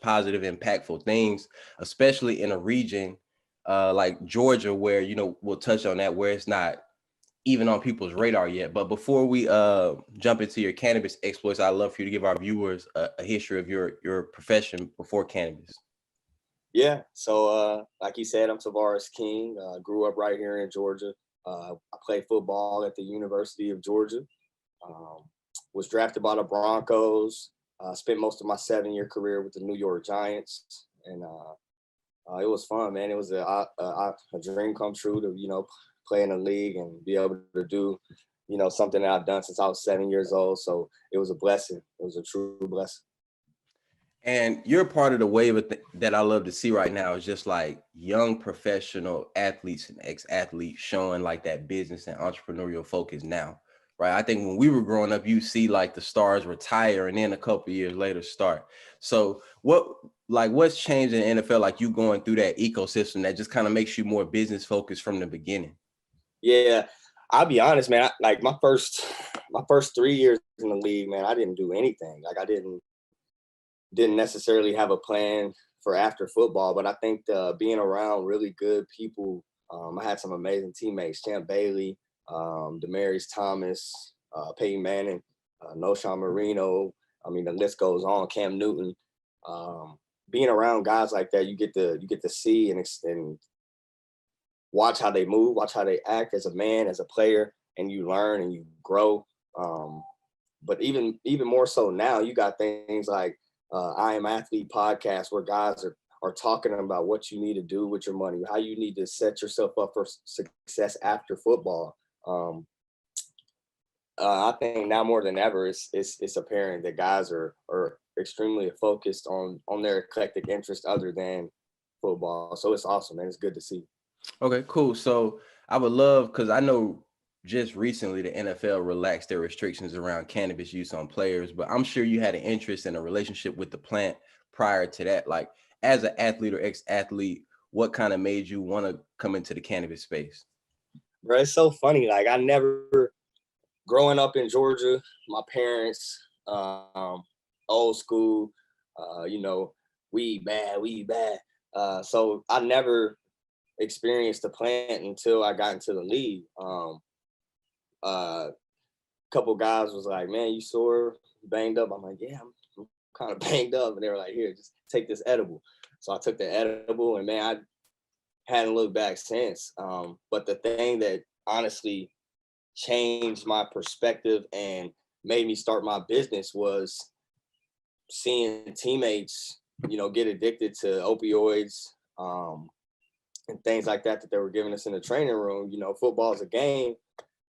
positive, impactful things, especially in a region like Georgia, where we'll touch on that, where it's not even on people's radar yet. But before we jump into your cannabis exploits, I'd love for you to give our viewers a history of your profession before cannabis. Yeah. So, like you said, I'm Tavarres King. Grew up right here in Georgia. I played football at the University of Georgia. Um, was drafted by the Broncos. Spent most of my 7-year career with the New York Giants, and it was fun, man. It was a dream come true to play in the league and be able to do something that I've done since I was 7 years old. So it was a blessing. It was a true blessing. And you're part of the wave that I love to see right now is just like young professional athletes and ex-athletes showing like that business and entrepreneurial focus now, right? I think when we were growing up, you see like the stars retire and then a couple years later start. So what's changed in the NFL, like you going through that ecosystem that just kind of makes you more business focused from the beginning? Yeah, I'll be honest, man. Like my first 3 years in the league, man, I didn't do anything. Like I didn't necessarily have a plan for after football, but I think being around really good people, I had some amazing teammates, Champ Bailey, Demaryius Thomas, Peyton Manning, Noshawn Marino. I mean, the list goes on. Cam Newton. Um, Being around guys like that, you get to see and watch how they move, watch how they act as a man, as a player, and you learn and you grow. Um, but even more so now, you got things like I Am Athlete podcast where guys are talking about what you need to do with your money, how you need to set yourself up for success after football. Um, I think now more than ever, it's apparent that guys are extremely focused on their eclectic interest other than football. So it's awesome, man. It's good to see. Okay, cool. So I would love, because I know just recently the NFL relaxed their restrictions around cannabis use on players, but I'm sure you had an interest in a relationship with the plant prior to that. Like as an athlete or ex-athlete, what kind of made you want to come into the cannabis space? Bro, it's so funny. Like I never, growing up in Georgia, my parents, old school, weed bad, weed bad. So I never experienced the plant until I got into the league. A couple guys was like, "Man, you sore, banged up?" I'm like, "Yeah, I'm kind of banged up," and they were like, "Here, just take this edible." So I took the edible, and man, I hadn't looked back since. But the thing that honestly changed my perspective and made me start my business was seeing teammates, get addicted to opioids, and things like that they were giving us in the training room. Football's a game.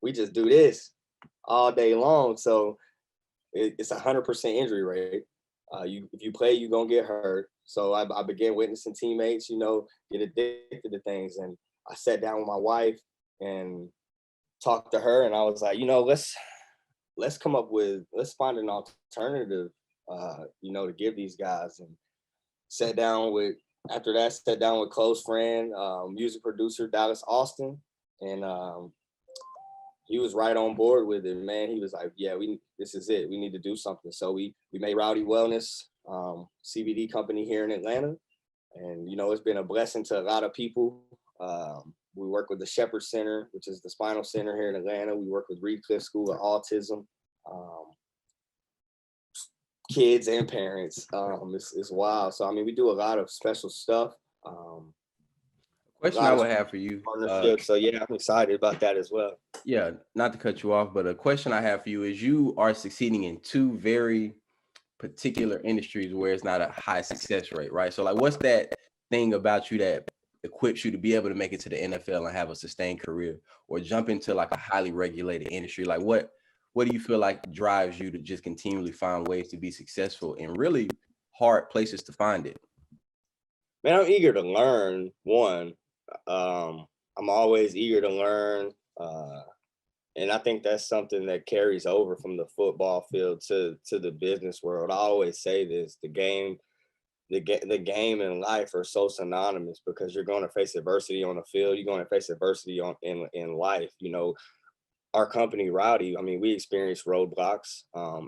We just do this all day long. So it's 100% injury rate. If you play, you're gonna get hurt. So I began witnessing teammates, get addicted to things. And I sat down with my wife and talked to her, and I was like, let's find an alternative, to give these guys. And sat down with after that, sat down with close friend, music producer Dallas Austin, and he was right on board with it, man. He was like, "Yeah, this is it. We need to do something." So we made Rowdy Wellness, CBD company here in Atlanta, and it's been a blessing to a lot of people. We work with the Shepherd Center, which is the spinal center here in Atlanta. We work with Reed Cliff School of Autism, kids and parents. It's wild. So I mean, we do a lot of special stuff. A Question I lot of would have for you, partnerships. So yeah, I'm excited about that as well. yeah, not to cut you off, but a question I have for you is you are succeeding in two very particular industries where it's not a high success rate, right? So like what's that thing about you that equips you to be able to make it to the NFL and have a sustained career or jump into like a highly regulated industry? Like what do you feel like drives you to just continually find ways to be successful in really hard places to find it? Man, I'm eager to learn. One, I'm always eager to learn, and I think that's something that carries over from the football field to the business world. I always say this: the game and life are so synonymous because you're going to face adversity on the field. You're going to face adversity in life. Our company, Rowdy, I mean, we experienced roadblocks.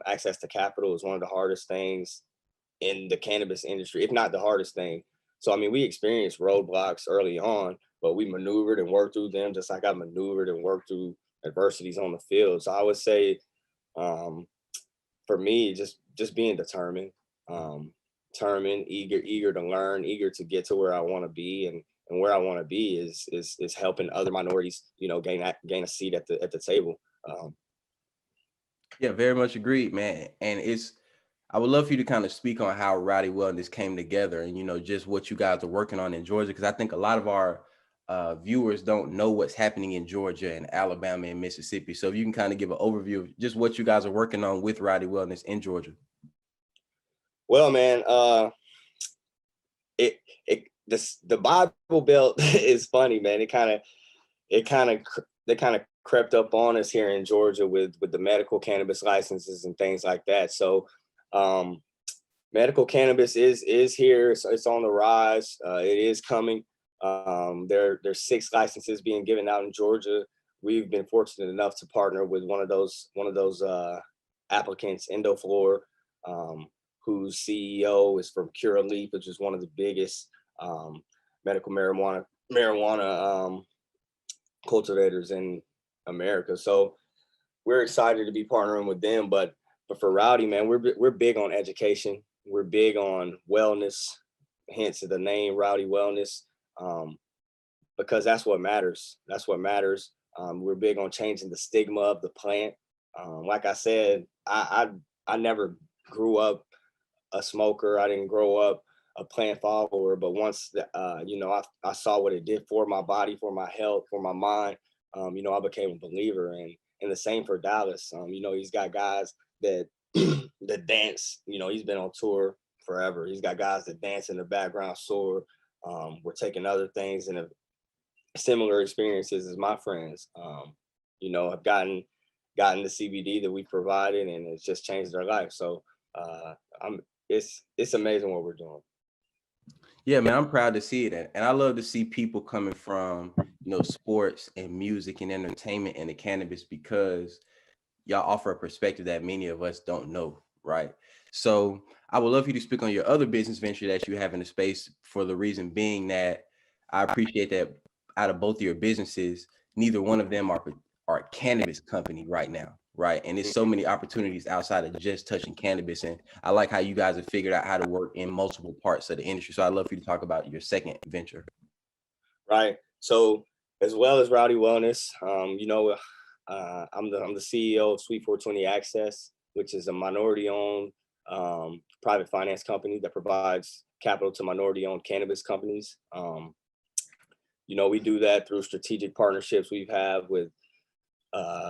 Access to capital is one of the hardest things in the cannabis industry, if not the hardest thing. So, I mean, we experienced roadblocks early on, but we maneuvered and worked through them just like I maneuvered and worked through adversities on the field. So I would say, for me, just being determined, eager to learn, eager to get to where I want to be, and where I want to be is helping other minorities, gain a seat at the table. Yeah, very much agreed, man. And I would love for you to kind of speak on how Rowdy Wellness came together and, just what you guys are working on in Georgia. Because I think a lot of our viewers don't know what's happening in Georgia and Alabama and Mississippi. So if you can kind of give an overview of just what you guys are working on with Rowdy Wellness in Georgia. Well, man, the Bible Belt is funny, man. They kind of crept up on us here in Georgia with the medical cannabis licenses and things like that. So, medical cannabis is here. It's on the rise. It is coming. There's 6 licenses being given out in Georgia. We've been fortunate enough to partner with one of those applicants, Endoflor, whose CEO is from Curaleaf, which is one of the biggest medical marijuana cultivators in America. So we're excited to be partnering with them. But for Rowdy, man, we're big on education. We're big on wellness, hence the name Rowdy Wellness, because that's what matters. That's what matters. We're big on changing the stigma of the plant. Like I said, I never grew up a smoker. I didn't grow up a plant follower, but once I saw what it did for my body, for my health, for my mind, I became a believer. And the same for Dallas. He's got guys that that dance. He's been on tour forever. He's got guys that dance in the background. So we're taking other things and have similar experiences as my friends. Have gotten the CBD that we provided, and it's just changed their life. So it's amazing what we're doing. Yeah, man, I'm proud to see it. And I love to see people coming from, sports and music and entertainment and the cannabis, because y'all offer a perspective that many of us don't know, right? So I would love for you to speak on your other business venture that you have in the space, for the reason being that I appreciate that out of both of your businesses, neither one of them are a cannabis company right now, right? And there's so many opportunities outside of just touching cannabis. And I like how you guys have figured out how to work in multiple parts of the industry. So I'd love for you to talk about your second venture. Right. So as well as Rowdy Wellness, I'm the CEO of Suite 420 Access, which is a minority-owned private finance company that provides capital to minority-owned cannabis companies. We do that through strategic partnerships we have with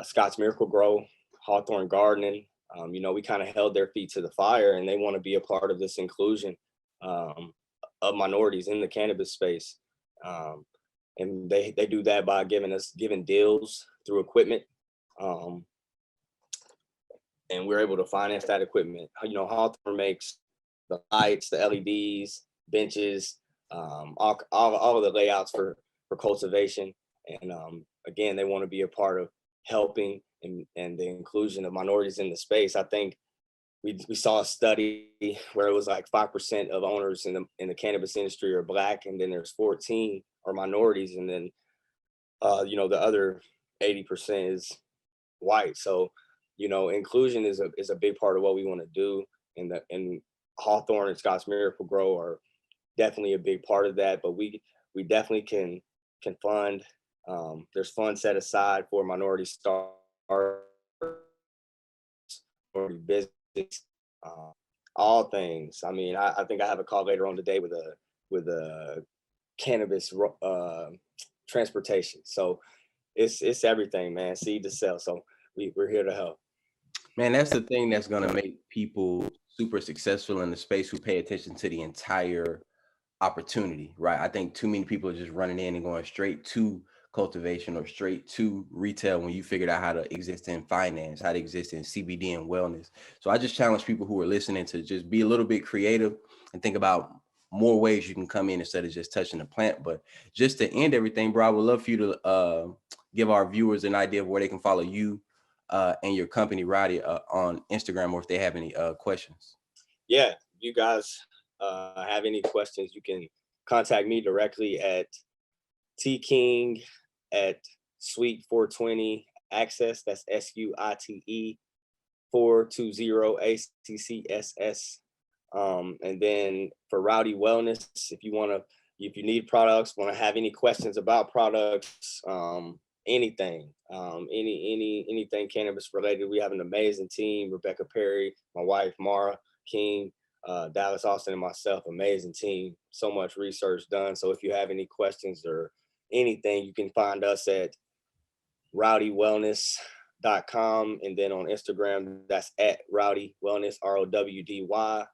Scott's Miracle Grow, Hawthorne Gardening. We kind of held their feet to the fire, and they want to be a part of this inclusion of minorities in the cannabis space. And they do that by giving deals through equipment. And we're able to finance that equipment. Hawthorne makes the lights, the LEDs, benches, all of the layouts for cultivation. And again, they want to be a part of helping and the inclusion of minorities in the space. I think we saw a study where it was like 5% of owners in the cannabis industry are Black, and then there's 14 are minorities, and then the other 80% is white. So inclusion is a big part of what we want to do, and Hawthorne and Scott's Miracle Grow are definitely a big part of that. But we definitely can fund. There's funds set aside for minority startups, minority business, all things. I mean, I think I have a call later on today with a cannabis transportation. So it's everything, man. Seed to sell. So we're here to help. Man, that's the thing that's going to make people super successful in the space, who pay attention to the entire opportunity, right? I think too many people are just running in and going straight to cultivation or straight to retail when you figured out how to exist in finance, how to exist in CBD and wellness. So I just challenge people who are listening to just be a little bit creative and think about more ways you can come in instead of just touching the plant. But just to end everything, bro, I would love for you to give our viewers an idea of where they can follow you and your company, Rowdy, on Instagram, or if they have any questions. Yeah, you guys have any questions, you can contact me directly at tking at suite 420 access. That's SUITE 420 ACCSS. And then for Rowdy Wellness, if you need products, want to have any questions about products, anything, anything cannabis related, we have an amazing team. Rebecca Perry, my wife Mara King, Dallas Austin, and myself. Amazing team. So much research done. So if you have any questions or anything, you can find us at rowdywellness.com, and then on Instagram, that's at Rowdy Wellness, ROWDY WELLNESS.